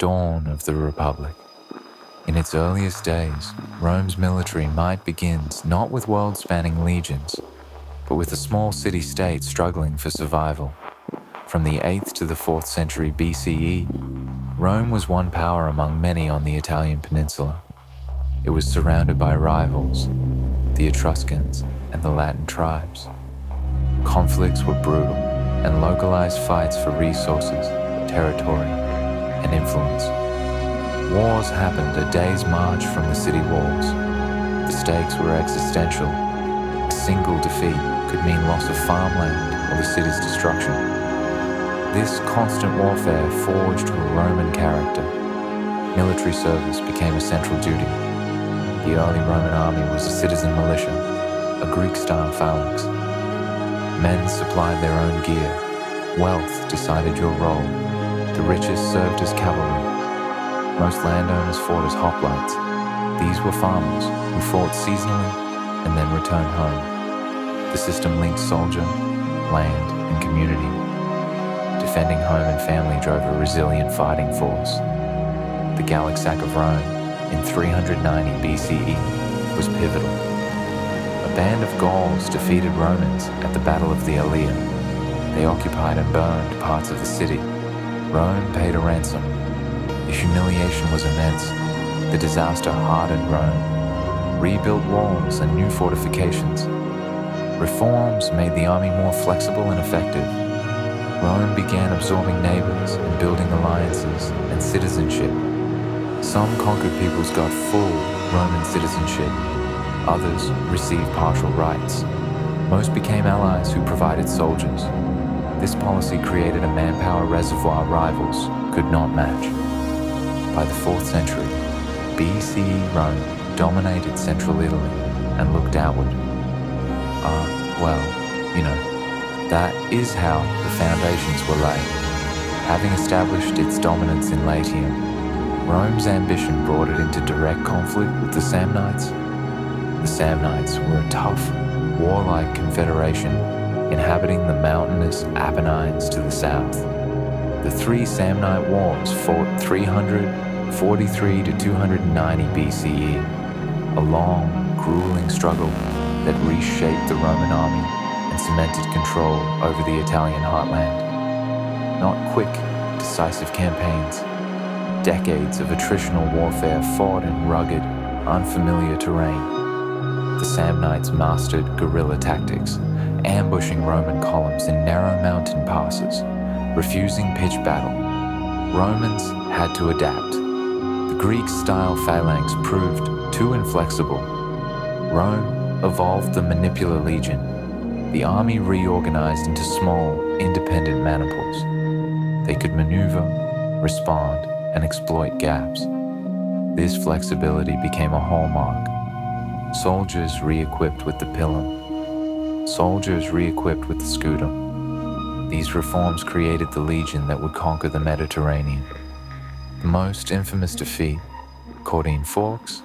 dawn of the Republic. In its earliest days, Rome's military might begins not with world-spanning legions, but with a small city-state struggling for survival. From the 8th to the 4th century BCE, Rome was one power among many on the Italian peninsula. It was surrounded by rivals, the Etruscans and the Latin tribes. Conflicts were brutal, and localized fights for resources, territory, and influence. Wars happened a day's march from the city walls. The stakes were existential. A single defeat could mean loss of farmland or the city's destruction. This constant warfare forged a Roman character. Military service became a central duty. The early Roman army was a citizen militia, a Greek-style phalanx. Men supplied their own gear. Wealth decided your role. The richest served as cavalry. Most landowners fought as hoplites. These were farmers who fought seasonally and then returned home. The system linked soldier, land, and community. Defending home and family drove a resilient fighting force. The Gallic Sack of Rome in 390 BCE was pivotal. A band of Gauls defeated Romans at the Battle of the Allia. They occupied and burned parts of the city. Rome paid a ransom. The humiliation was immense. The disaster hardened Rome, rebuilt walls and new fortifications. Reforms made the army more flexible and effective. Rome began absorbing neighbors and building alliances and citizenship. Some conquered peoples got full Roman citizenship. Others received partial rights. Most became allies who provided soldiers. This policy created a manpower reservoir rivals could not match. By the 4th century, BCE Rome dominated central Italy and looked outward. That is how the foundations were laid. Having established its dominance in Latium, Rome's ambition brought it into direct conflict with the Samnites. The Samnites were a tough, warlike confederation inhabiting the mountainous Apennines to the south. The three Samnite Wars fought 343 to 290 BCE, a long, grueling struggle that reshaped the Roman army and cemented control over the Italian heartland. Not quick, decisive campaigns, decades of attritional warfare fought in rugged, unfamiliar terrain. The Samnites mastered guerrilla tactics, ambushing Roman columns in narrow mountain passes, refusing pitched battle. Romans had to adapt. The Greek-style phalanx proved too inflexible. Rome evolved the manipular legion. The army reorganized into small, independent maniples. They could maneuver, respond, and exploit gaps. This flexibility became a hallmark. Soldiers re-equipped with the pilum. Soldiers re-equipped with the scutum. These reforms created the legion that would conquer the Mediterranean. The most infamous defeat, Caudine Forks,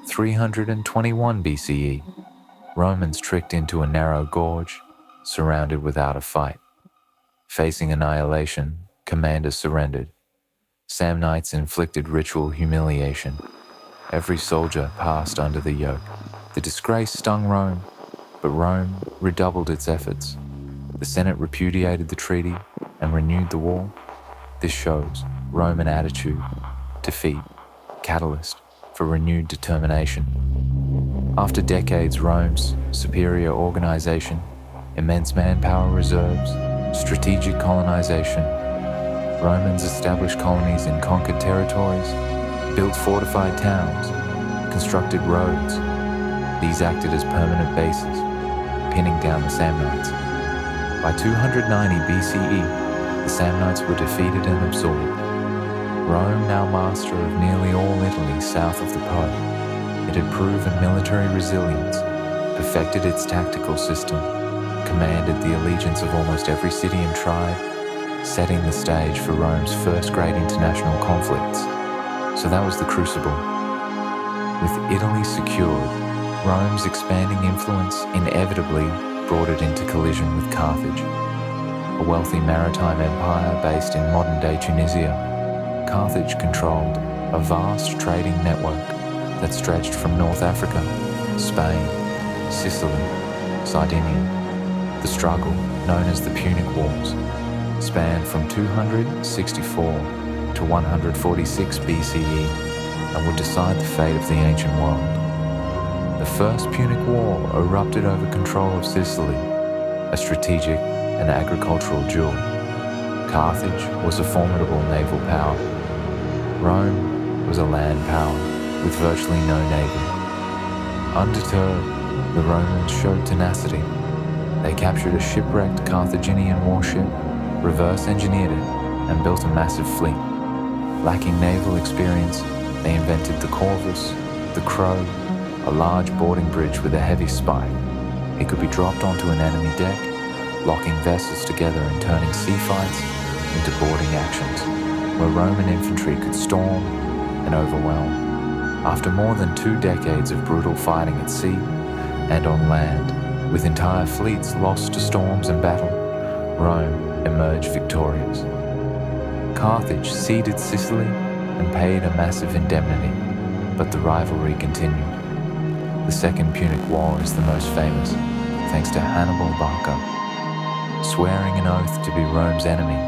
321 BCE. Romans tricked into a narrow gorge, surrounded without a fight. Facing annihilation, commanders surrendered. Samnites inflicted ritual humiliation. Every soldier passed under the yoke. The disgrace stung Rome, but Rome redoubled its efforts. The Senate repudiated the treaty and renewed the war. This shows Roman attitude, defeat, catalyst for renewed determination. After decades, Rome's superior organization, immense manpower reserves, strategic colonization, Romans established colonies in conquered territories, built fortified towns, constructed roads. These acted as permanent bases, pinning down the Samnites. By 290 BCE, the Samnites were defeated and absorbed. Rome, now master of nearly all Italy south of the Po, it had proven military resilience, perfected its tactical system, commanded the allegiance of almost every city and tribe, setting the stage for Rome's first great international conflicts. So that was the crucible. With Italy secured, Rome's expanding influence inevitably brought it into collision with Carthage, a wealthy maritime empire based in modern-day Tunisia. Carthage controlled a vast trading network that stretched from North Africa, Spain, Sicily, Sardinia. The struggle, known as the Punic Wars, spanned from 264 to 146 BCE and would decide the fate of the ancient world. The First Punic War erupted over control of Sicily, a strategic and agricultural jewel. Carthage was a formidable naval power. Rome was a land power with virtually no navy. Undeterred, the Romans showed tenacity. They captured a shipwrecked Carthaginian warship, reverse-engineered it, and built a massive fleet. Lacking naval experience, they invented the corvus, the crow, a large boarding bridge with a heavy spike. It could be dropped onto an enemy deck, locking vessels together and turning sea fights into boarding actions, where Roman infantry could storm and overwhelm. After more than 2 decades of brutal fighting at sea and on land, with entire fleets lost to storms and battle, Rome emerged victorious. Carthage ceded Sicily and paid a massive indemnity, but the rivalry continued. The Second Punic War is the most famous, thanks to Hannibal Barca. Swearing an oath to be Rome's enemy,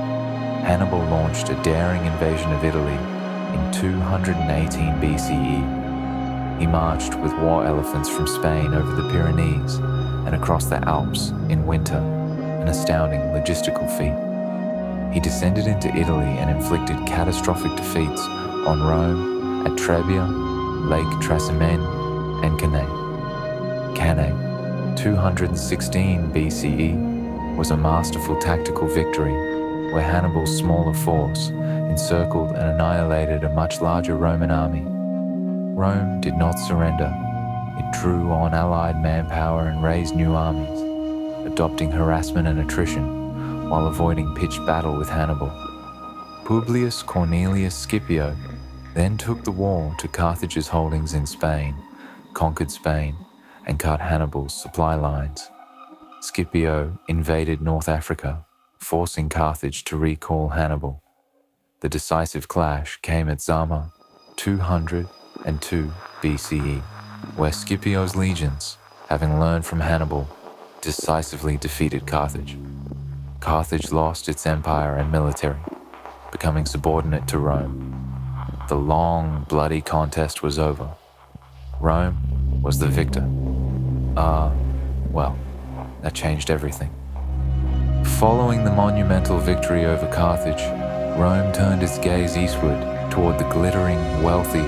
Hannibal launched a daring invasion of Italy in 218 BCE. He marched with war elephants from Spain over the Pyrenees and across the Alps in winter, an astounding logistical feat. He descended into Italy and inflicted catastrophic defeats on Rome at Trebia, Lake Trasimene, and Cannae. Cannae, 216 BCE, was a masterful tactical victory where Hannibal's smaller force encircled and annihilated a much larger Roman army. Rome did not surrender. It drew on allied manpower and raised new armies, adopting harassment and attrition while avoiding pitched battle with Hannibal. Publius Cornelius Scipio then took the war to Carthage's holdings in Spain, conquered Spain, and cut Hannibal's supply lines. Scipio invaded North Africa, forcing Carthage to recall Hannibal. The decisive clash came at Zama, 202 BCE, where Scipio's legions, having learned from Hannibal, decisively defeated Carthage. Carthage lost its empire and military, becoming subordinate to Rome. The long, bloody contest was over. Rome was the victor. Well, that changed everything. Following the monumental victory over Carthage, Rome turned its gaze eastward toward the glittering, wealthy,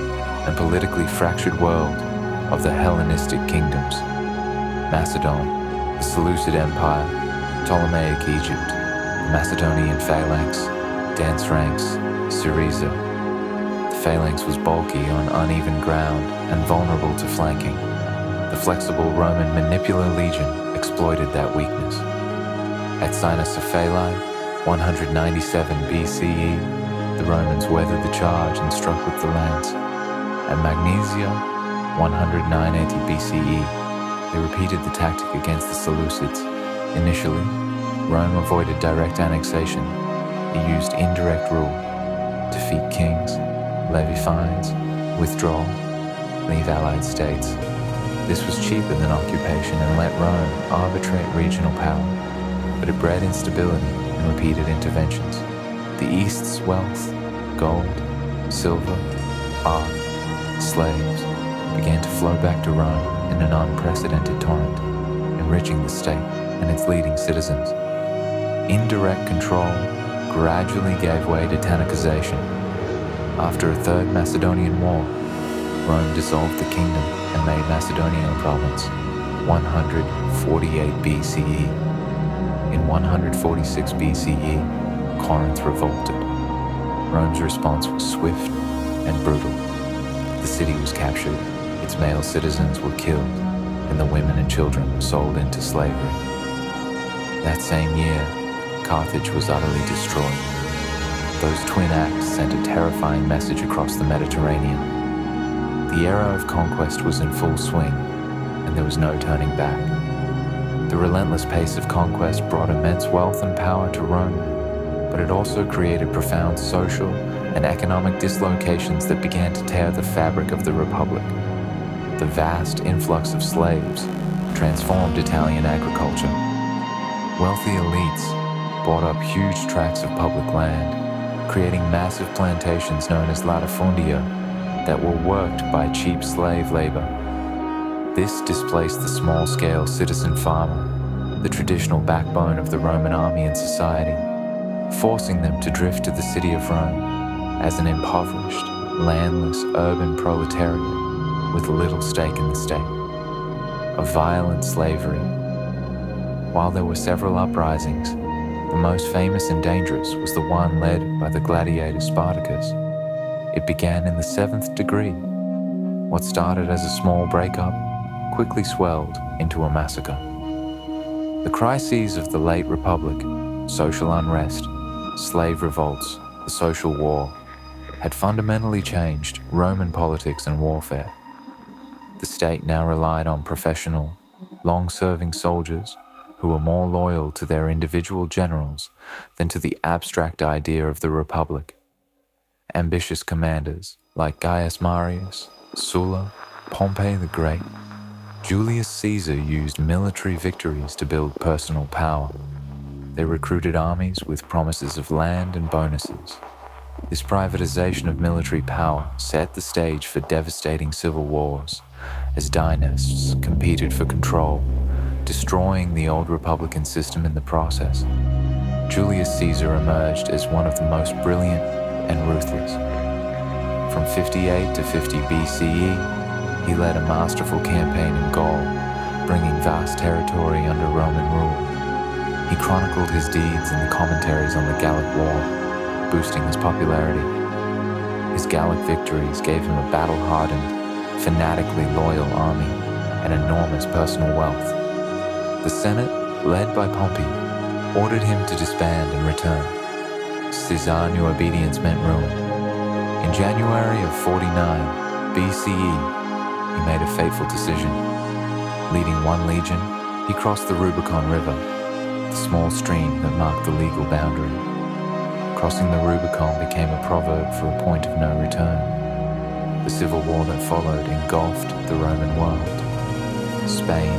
and politically fractured world of the Hellenistic kingdoms. Macedon, the Seleucid Empire, Ptolemaic Egypt, the Macedonian phalanx, dense ranks, Syriza. The phalanx was bulky on uneven ground and vulnerable to flanking. The flexible Roman manipular legion exploited that weakness. At Cynocephalae, 197 BCE, the Romans weathered the charge and struck with the lance. At Magnesia, 190 BCE, they repeated the tactic against the Seleucids. Initially, Rome avoided direct annexation. It used indirect rule: defeat kings, levy fines, withdraw, leave allied states. This was cheaper than occupation and let Rome arbitrate regional power, but it bred instability and repeated interventions. The East's wealth, gold, silver, art, slaves, began to flow back to Rome in an unprecedented torrent, enriching the state and its leading citizens. Indirect control gradually gave way to Tannicization. After a Third Macedonian War, Rome dissolved the kingdom and made Macedonia a province, 148 BCE. In 146 BCE, Corinth revolted. Rome's response was swift and brutal. The city was captured, its male citizens were killed, and the women and children were sold into slavery. That same year, Carthage was utterly destroyed. Those twin acts sent a terrifying message across the Mediterranean. The era of conquest was in full swing, and there was no turning back. The relentless pace of conquest brought immense wealth and power to Rome, but it also created profound social and economic dislocations that began to tear the fabric of the Republic. The vast influx of slaves transformed Italian agriculture. Wealthy elites bought up huge tracts of public land, creating massive plantations known as latifundia that were worked by cheap slave labor. This displaced the small-scale citizen farmer, the traditional backbone of the Roman army and society, forcing them to drift to the city of Rome as an impoverished, landless, urban proletariat with little stake in the state. A violent slavery. While there were several uprisings, the most famous and dangerous was the one led by the gladiator Spartacus. It began in the 7th degree. What started as a small breakup quickly swelled into a massacre. The crises of the late Republic, social unrest, slave revolts, the social war, had fundamentally changed Roman politics and warfare. The state now relied on professional, long-serving soldiers who were more loyal to their individual generals than to the abstract idea of the Republic. Ambitious commanders like Gaius Marius, Sulla, Pompey the Great, Julius Caesar used military victories to build personal power. They recruited armies with promises of land and bonuses. This privatization of military power set the stage for devastating civil wars as dynasts competed for control, destroying the old republican system in the process. Julius Caesar emerged as one of the most brilliant and ruthless. From 58 to 50 BCE, he led a masterful campaign in Gaul, bringing vast territory under Roman rule. He chronicled his deeds in the commentaries on the Gallic War, boosting his popularity. His Gallic victories gave him a battle-hardened, fanatically loyal army and enormous personal wealth. The Senate, led by Pompey, ordered him to disband and return. Caesar knew obedience meant ruin. In January of 49 BCE, he made a fateful decision. Leading one legion, he crossed the Rubicon River, the small stream that marked the legal boundary. Crossing the Rubicon became a proverb for a point of no return. The civil war that followed engulfed the Roman world. Spain,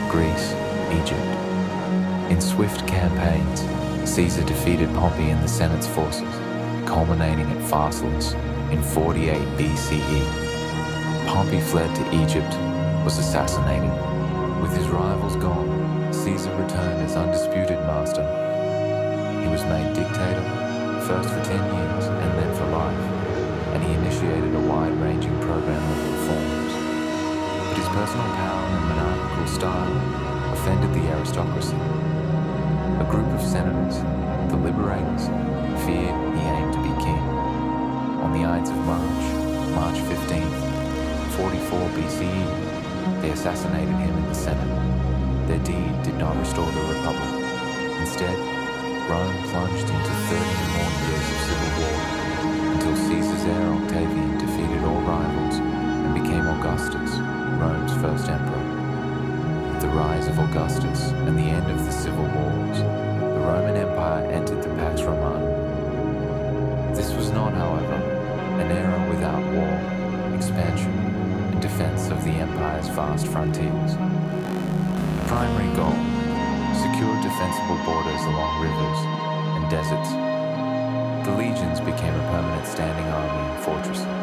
Greece, Egypt. In swift campaigns, Caesar defeated Pompey and the Senate's forces, culminating at Pharsalus in 48 BCE. Pompey fled to Egypt, was assassinated. With his rivals gone, Caesar returned as undisputed master. He was made dictator, first for 10 years and then for life, and he initiated a wide-ranging program of reforms. But his personal power and monarchical style offended the aristocracy. A group of senators, the liberators, feared he aimed to be king. On the Ides of March 15th, 44 BCE, they assassinated him in the Senate. Their deed did not restore the Republic. Instead, Rome plunged into 30 or more years of civil war, until Caesar's heir Octavian defeated all rivals and became Augustus, Rome's first emperor. With the rise of Augustus and the end of the civil wars, the Roman Empire entered the Pax Romana. This was not, however, an era without war, expansion, and defense of the empire's vast frontiers. The primary goal: secure defensible borders along rivers and deserts. The legions became a permanent standing army in fortresses.